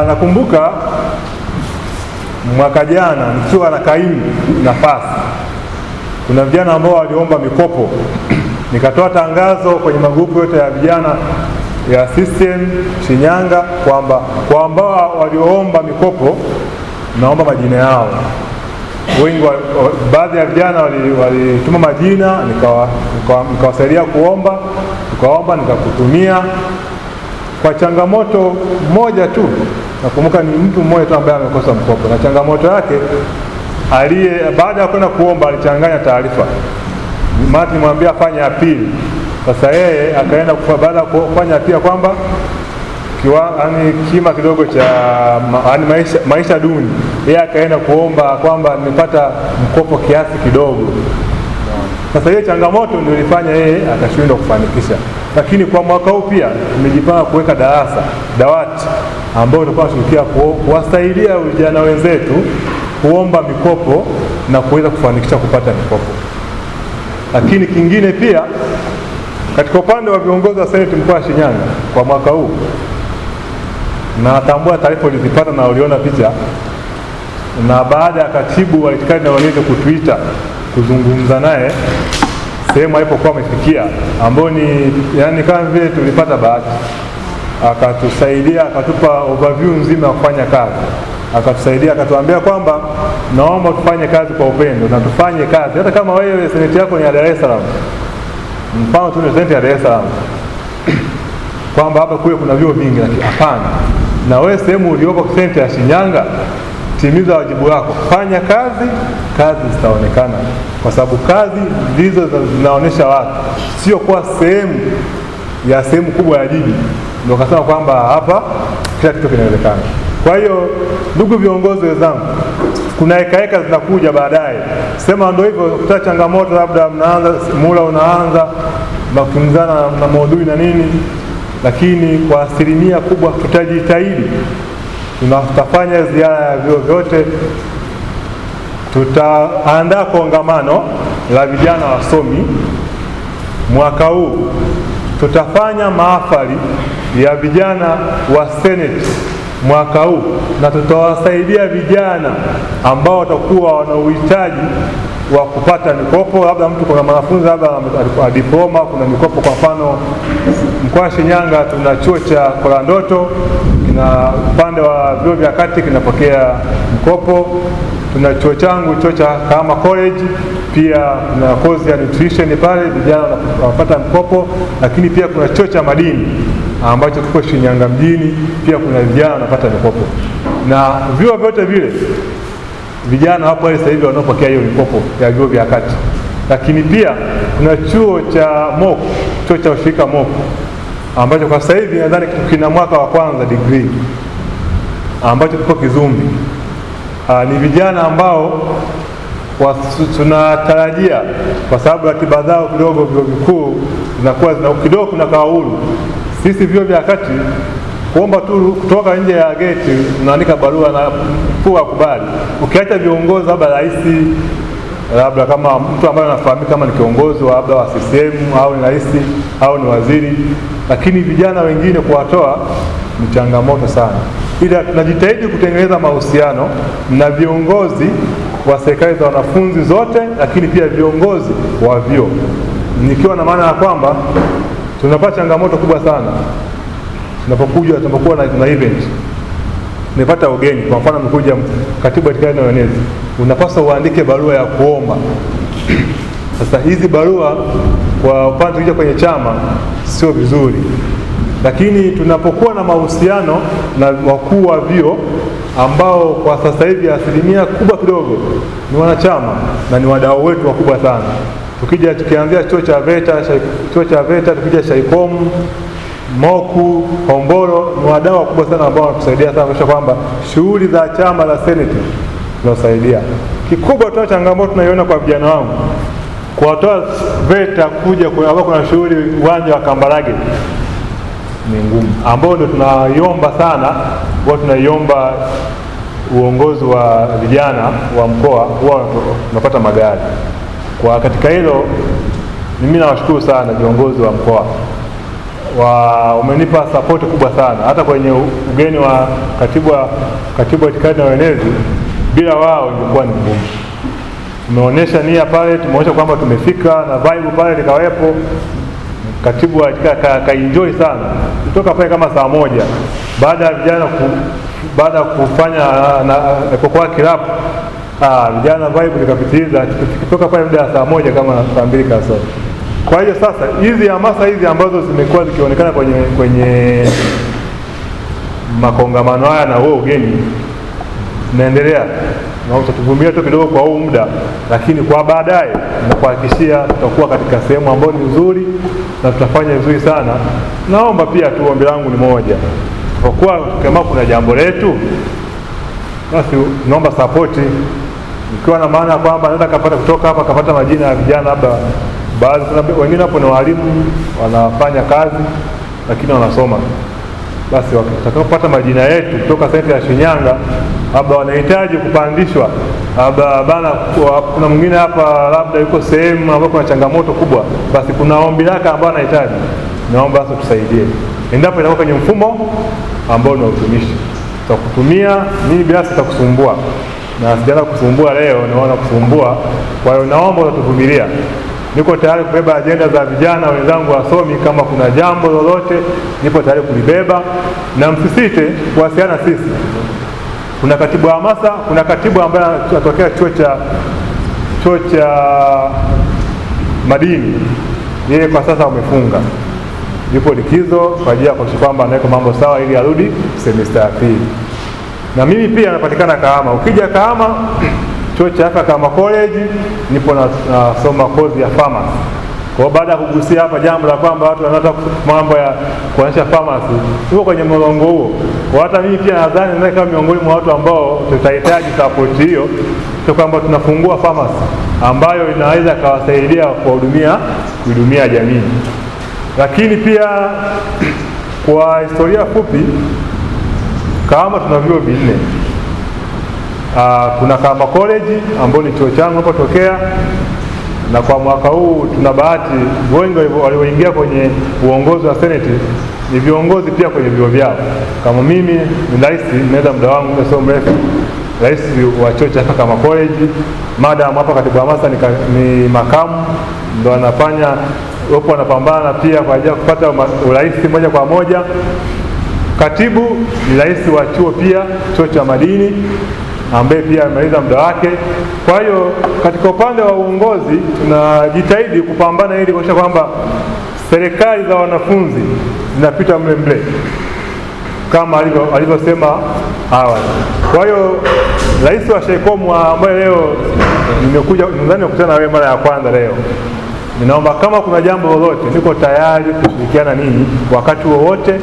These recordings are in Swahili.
Nakumbuka mwaka jana nikiwa na kaimu nafasi, kuna vijana ambao waliomba mikopo. Nikatoa tangazo kwenye magrupu yote ya vijana ya system Shinyanga kwamba kwa ambao walioomba mikopo naomba majina yao. Wengi baadhi ya vijana walituma majina, nikawasaidia kuomba, nikakutumia. Kwa changamoto moja tu, nakumbuka ni mtu mmoja tu ambaye amekosa mkopo, na changamoto yake baada ya kwenda kuomba alichanganya taarifa. Mati nimwambia afanye apili. Sasa yeye akaenda baada ya kufanya apili kwamba kima kidogo cha maisha duni, yeye akaenda kuomba kwamba nimepata mkopo kiasi kidogo. Sasa hiyo changamoto ndio ilifanya yeye akashindwa kufanikisha. Lakini kwa mwaka huu pia tumejipanga kuweka dawati ambao tutakuwa tunashirikia kuwasaidia vijana wenzetu kuomba mikopo na kuweza kufanikisha kupata mikopo. Lakini kingine pia katika upande wa viongozi wa Senate mkoa wa Shinyanga kwa mwaka huu, na natambua taarifa ulizipata na uliona picha, na baada ya katibu wa itikadi na uenezi kutuita kuzungumza naye sehemu alipokuwa amefikia, ambao ni yani kama vile tulipata bahati, akatusaidia, akatupa overview nzima ya kufanya kazi, akatusaidia, akatuambia kwamba naomba tufanye kazi kwa upendo na tufanye kazi hata kama wewe seneti yako ni ya Dar es Salaam, mfano tu ni seneti ya Dar es Salaam, kwamba hapa kule kuna vyuo vingi, lakini hapana, na wewe sehemu ulioko seneti ya Shinyanga, timiza wajibu wako, fanya kazi zitaonekana, kwa sababu kazi ndizo zinaonesha watu, sio kwa sehemu kubwa ya jiji ndio kasema kwamba hapa kila kitu kinawezekana. Kwa hiyo ndugu viongozi wenzangu, kuna heka zinakuja baadaye, sema ndio hivyo, kuta changamoto, labda mnaanza mula unaanza mafunzana na maudhui na nini, lakini kwa asilimia kubwa tutajitahidi. Tutafanya ziara ya vyuo vyote, tutaandaa kongamano la vijana wasomi mwaka huu, tutafanya mahafali ya vijana wa Senate mwaka huu, na tutawasaidia vijana ambao watakuwa wana uhitaji wa kupata mikopo. Labda mtu kuna mwanafunzi labda diploma, kuna mikopo. Kwa mfano mkoa wa Shinyanga tuna chuo cha Kolandoto, kina upande wa vyuo vya kati kinapokea mkopo. Tuna chuo changu, chuo cha Kahama College, pia kuna kozi ya nutrition pale, vijana wanapata mkopo. Lakini pia kuna chuo cha madini ambacho kiko Shinyanga mjini, pia kuna vijana wanapata mikopo. Na vyuo vyote vile vijana hapo wale sasa hivi wanaopokea hiyo mikopo ya vyuo vya kati. Lakini pia kuna chuo cha MOC, chuo cha ushirika MOC, ambacho kwa sasa hivi nadhani kina mwaka wa kwanza degree, ambacho kiko Kizumbi. Ni vijana ambao tunatarajia, kwa sababu ratiba zao kidogo vyuo vikuu zinakuwa kidogo kuna kaulu. Sisi vyuo vya kati kuomba tu kutoka nje ya geti, unaandika barua na mkuu akubali. Ukiacha viongozi labda rais, labda kama mtu ambaye anafahamika kama ni kiongozi wa labda wa CCM au ni rais au ni waziri, lakini vijana wengine kuwatoa ni changamoto sana. Ila tunajitahidi kutengeneza mahusiano na viongozi wa serikali za wanafunzi zote, lakini pia viongozi wa vyuo, nikiwa na maana ya kwamba tunapata changamoto kubwa sana tunapokuwa na event, nimepata ugeni. Kwa mfano mkuja katibu wa itikadi na uenezi, unapaswa uandike barua ya kuomba. Sasa hizi barua kwa upande tukija kwenye chama sio vizuri, lakini tunapokuwa na mahusiano na wakuu wa vyuo ambao kwa sasa hivi asilimia kubwa kidogo ni wanachama na ni wadau wetu wakubwa sana. Tukianzia chuo cha VETA, tukija Shaikom, Moku, Hombolo, ni wadau wakubwa sana ambao wanatusaidia sana kwa kwamba shughuli za chama la Senate tunasaidia. Kikubwa tu changamoto tunaiona kwa vijana wangu, kuwatoa VETA kuja kwa kuna shughuli uwanja wa Kambarage ni ngumu, ambao ndio tunaiomba sana. Tunaiomba uongozi wa vijana wa mkoa huwa tunapata magari. Kwa katika hilo mimi nawashukuru sana viongozi wa mkoa wamenipa support kubwa sana, hata kwenye ugeni wa katibu wa itikadi na uenezi, bila wao ingekuwa ni ngumu. Tumeonyesha nia pale, tumeonyesha kwamba tumefika na vibe pale likawepo. Katibu wa itikadi kaenjoy sana kutoka pale kama saa 1 baada ya vijana baada kufanya na kwa kilabu, vijana vibe likapitiliza, kutoka pale muda saa 1 kama saa 2 kasoro. Kwa hiyo sasa hizi hamasa hizi ambazo zimekuwa zikionekana kwenye makongamano haya na huo ugeni naendelea, na tutatuvumilia tu kidogo kwa huu muda, lakini kwa baadaye nakuhakikishia tutakuwa katika sehemu ambayo ni nzuri na tutafanya vizuri sana. Naomba pia tu, ombi langu ni moja, kwa kuwa kama kuna jambo letu, basi naomba support, ikiwa na maana kwamba naweza kapata kutoka hapa kapata majina ya vijana, labda baadhi wengine hapo ni walimu wanafanya kazi lakini wanasoma, basi watakapopata majina yetu kutoka senta ya Shinyanga, labda wanahitaji kupandishwa, labda bana kuna mwingine hapa labda yuko sehemu ambapo kuna changamoto kubwa, basi kuna ombi lake ambalo anahitaji, naomba sasa tusaidie. Endapo inakuwa kwenye mfumo ambao ni utumishi, tutakutumia mimi bila sitakusumbua, na sijaanza kusumbua leo, naona kusumbua. Kwa hiyo naomba utuvumilia. Niko tayari kubeba ajenda za vijana wenzangu wasomi, kama kuna jambo lolote nipo tayari kulibeba, na msisite kuwasiliana sisi. Kuna katibu wa hamasa, kuna katibu ambaye anatokea chuo cha madini, yeye kwa sasa amefunga, yupo likizo kwa ajili ya kuhakikisha kwamba anaweka mambo sawa ili arudi semester ya pili. Na mimi pia napatikana Kahama. Ukija Kahama, chuo cha afya Kahama College, nipo nasoma kozi ya pharmacy. Kwa baada ya kugusia hapa jambo la kwamba watu wanataka mambo ya kuanzisha pharmacy, tuko kwenye mlolongo huo. Kwa hata mimi pia nadhani ndio kama miongoni mwa watu ambao tutahitaji support hiyo, kwa kwamba tunafungua pharmacy ambayo inaweza kawasaidia kuhudumia jamii. Lakini pia kwa historia fupi, Kahama tuna vyuo 4. Kuna Kahama College ambao ni chuo changu napotokea, na kwa mwaka huu tuna bahati wengi walioingia kwenye uongozi wa Senate ni viongozi pia kwenye vyuo vyao. Kama mimi ni rais, naweza muda wangu sio mrefu, rais wa chuo cha Kahama College. Madam hapa katibu wa hamasa ni makamu, ndo anafanya wapo wanapambana pia kwa ajili ya kupata urais moja kwa moja. Katibu ni rais wa chuo pia, chuo cha madini, ambaye pia amemaliza muda wake. Kwa hiyo katika upande wa uongozi tunajitahidi kupambana ili kuhakikisha kwamba serikali za wanafunzi zinapita mle kama alivyosema awali. Kwa hiyo rais wa Sheikomu ambaye leo nimekuja, nadhani nikutana na wewe mara ya kwanza leo, ninaomba kama kuna jambo lolote, niko tayari kushirikiana ninyi wakati wowote,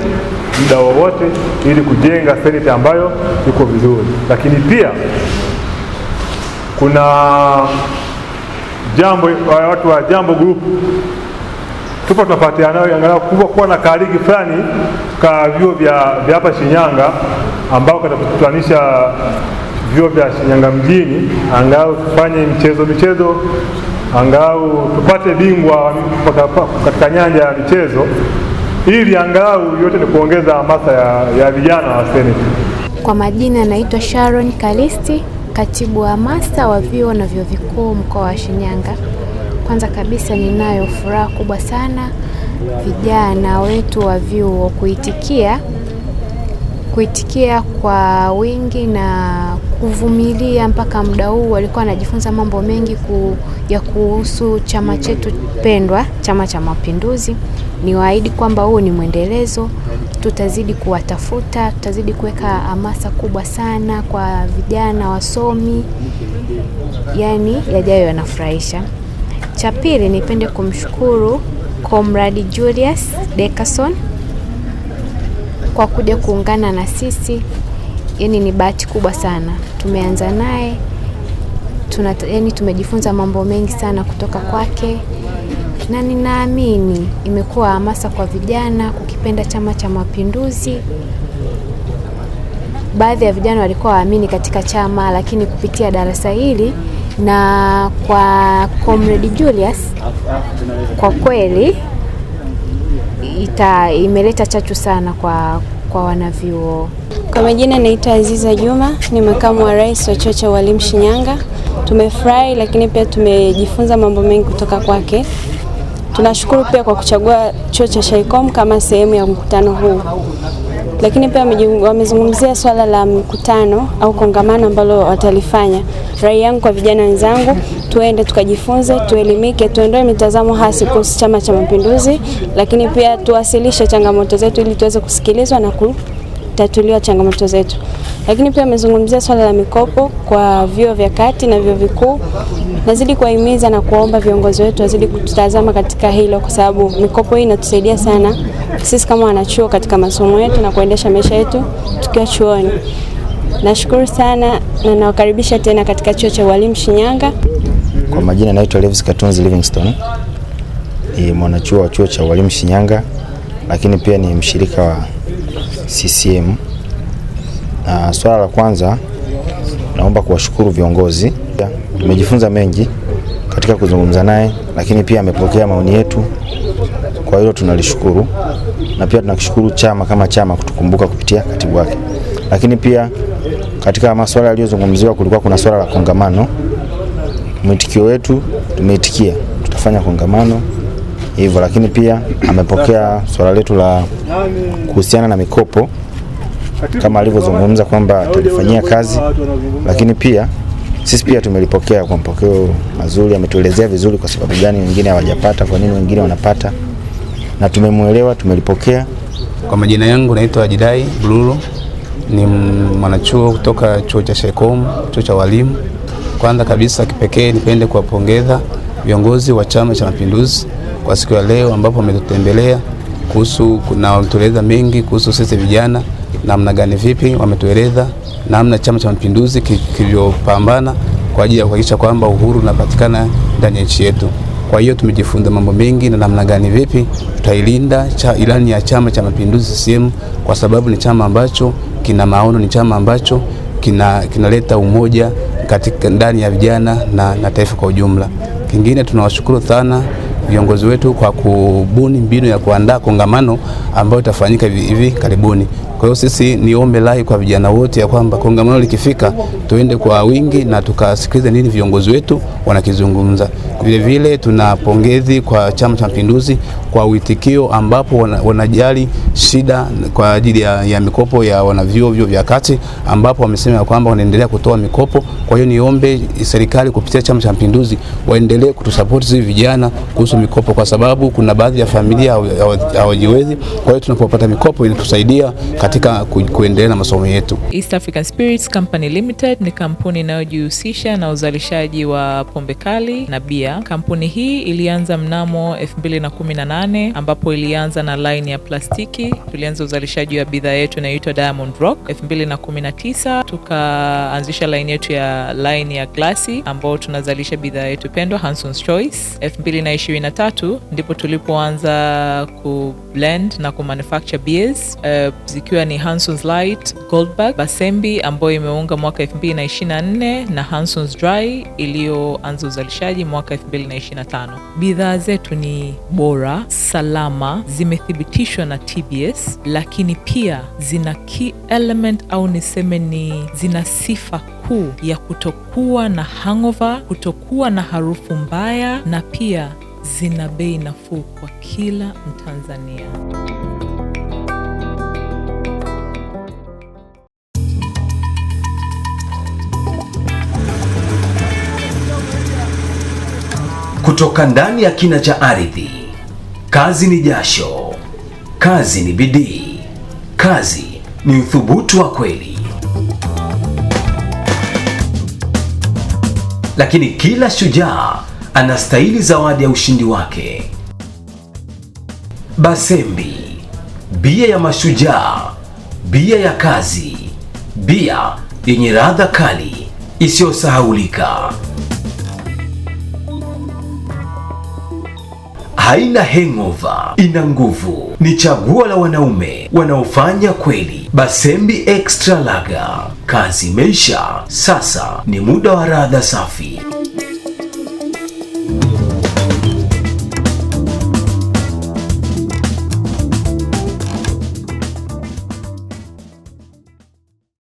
muda wowote, ili kujenga senate ambayo iko vizuri. Lakini pia kuna jambo watu wa Jambo Group, tupo tunafuatiana nao angalau kuwa na karigi fulani ka vyuo vya hapa Shinyanga ambao katakutanisha vyuo vya Shinyanga mjini, angalau tufanye michezo angalau tupate bingwa katika nyanja ya michezo, ili angalau yote ni kuongeza hamasa ya vijana wa Senate. Kwa majina naitwa Sharon Kalisti, katibu wa hamasa wa vyuo na vyuo vikuu mkoa wa Shinyanga. Kwanza kabisa ninayo furaha kubwa sana vijana wetu wa vyuo kuitikia kwa wingi na kuvumilia mpaka muda huu. Walikuwa wanajifunza mambo mengi ya kuhusu chama chetu pendwa, Chama cha Mapinduzi. Niwaahidi kwamba huu ni mwendelezo, tutazidi kuwatafuta, tutazidi kuweka hamasa kubwa sana kwa vijana wasomi, yani yajayo yanafurahisha. Cha pili, nipende kumshukuru Comrade Julius Dekason kwa kuja kuungana na sisi. Yani ni bahati kubwa sana, tumeanza naye, tumejifunza mambo mengi sana kutoka kwake, na ninaamini imekuwa hamasa kwa vijana kukipenda Chama cha Mapinduzi. Baadhi ya vijana walikuwa waamini katika chama, lakini kupitia darasa hili na kwa Comrade Julius, kwa kweli imeleta chachu sana kwa wanavyuo. Kwa majina naitwa Aziza Juma, ni makamu wa rais wa chuo cha walimu Shinyanga. Tumefurahi lakini pia tumejifunza mambo mengi kutoka kwake. Tunashukuru pia kwa kuchagua chuo cha Shaycom kama sehemu ya mkutano huu. Lakini pia wamezungumzia swala la mkutano au kongamano ambalo watalifanya. Rai yangu kwa vijana wenzangu, tuende tukajifunze, tuelimike, tuondoe mitazamo hasi kuhusu Chama cha Mapinduzi, lakini pia tuwasilishe changamoto zetu ili tuweze kusikilizwa na kutatuliwa changamoto zetu. Lakini pia wamezungumzia swala la mikopo kwa vyuo vya kati na vyuo vikuu. Nazidi kuwahimiza na kuomba viongozi wetu wazidi kututazama katika hilo, kwa sababu mikopo hii inatusaidia sana sisi kama wanachuo katika masomo yetu na kuendesha maisha yetu tukiwa chuoni. Nashukuru sana na nawakaribisha tena katika chuo cha walimu Shinyanga. Kwa majina naitwa Levis Katunzi Livingstone. Ni mwanachuo wa chuo cha walimu Shinyanga, lakini pia ni mshirika wa CCM. Na swala la kwanza, naomba kuwashukuru viongozi. Tumejifunza mengi katika kuzungumza naye, lakini pia amepokea maoni yetu. Kwa hiyo tunalishukuru, na pia tunakishukuru chama kama chama kutukumbuka kupitia katibu wake. Lakini pia katika masuala yaliyozungumziwa kulikuwa kuna swala la kongamano. Mwitikio wetu tumeitikia, tutafanya kongamano hivyo, lakini pia amepokea swala letu la kuhusiana na mikopo kama alivyozungumza kwamba atalifanyia kazi, lakini pia sisi pia tumelipokea kwa mpokeo mazuri. Ametuelezea vizuri kwa sababu gani wengine hawajapata, kwa nini wengine wanapata, na tumemuelewa, tumelipokea. Kwa majina yangu naitwa Jidai Bululu, ni mwanachuo kutoka chuo cha Shaycom, chuo cha walimu. Kwanza kabisa kipekee nipende kuwapongeza viongozi wa Chama cha Mapinduzi kwa siku ya leo ambapo wametutembelea na wametueleza mengi kuhusu sisi vijana, namna gani vipi wametueleza namna Chama cha Mapinduzi kilivyopambana kwa ajili ya kuhakikisha kwamba uhuru unapatikana ndani ya nchi yetu. Kwa hiyo tumejifunza mambo mengi na namna gani vipi tutailinda ilani ya Chama cha Mapinduzi CCM, kwa sababu ni chama ambacho kina maono, ni chama ambacho kinaleta umoja katika ndani ya vijana na taifa kwa ujumla. Kingine, tunawashukuru sana viongozi wetu kwa kubuni mbinu ya kuandaa kongamano ambayo itafanyika hivi karibuni. Kwa hiyo sisi niombe rai kwa vijana wote ya kwamba kongamano likifika tuende kwa wingi na tukasikilize nini viongozi wetu wanakizungumza. Vile vile tunapongezi kwa Chama cha Mapinduzi kwa uitikio ambapo wanajali shida kwa ajili ya mikopo ya wanavyuo vya kati, ambapo wamesema kwamba wanaendelea kutoa mikopo. Kwa hiyo niombe serikali kupitia Chama cha Mapinduzi waendelee kutusupport sisi vijana kuhusu mikopo, kwa sababu kuna baadhi ya familia hawajiwezi. Kwa hiyo tunapopata mikopo inatusaidia katika kuendelea na masomo yetu. East African Spirits Company Limited ni kampuni inayojihusisha na uzalishaji wa pombe kali na bia. Kampuni hii ilianza mnamo 2018 ambapo ilianza na line ya plastiki. Tulianza uzalishaji wa bidhaa yetu inayoitwa Diamond Rock. 2019 tukaanzisha line yetu ya line ya glasi ambao tunazalisha bidhaa yetu pendwa Hanson's Choice. 2023 ndipo tulipoanza ku blend na ku manufacture beers zikiwa ni Hanson's Light, Goldberg, Basembi ambayo imeunga mwaka 2024 na Hanson's Dry iliyoanza uzalishaji mwaka 2025. Bidhaa zetu ni bora, salama, zimethibitishwa na TBS, lakini pia zina key element au niseme ni zina sifa kuu ya kutokuwa na hangover, kutokuwa na harufu mbaya, na pia zina bei nafuu kwa kila Mtanzania. Kutoka ndani ya kina cha ardhi, kazi ni jasho, kazi ni bidii, kazi ni uthubutu wa kweli. Lakini kila shujaa anastahili zawadi ya ushindi wake. Basembi, bia ya mashujaa, bia ya kazi, bia yenye ladha kali isiyosahaulika. Haina hangover, ina nguvu. Ni chaguo la wanaume wanaofanya kweli. Basembi Extra Lager, kazi imeisha, sasa ni muda wa ladha safi.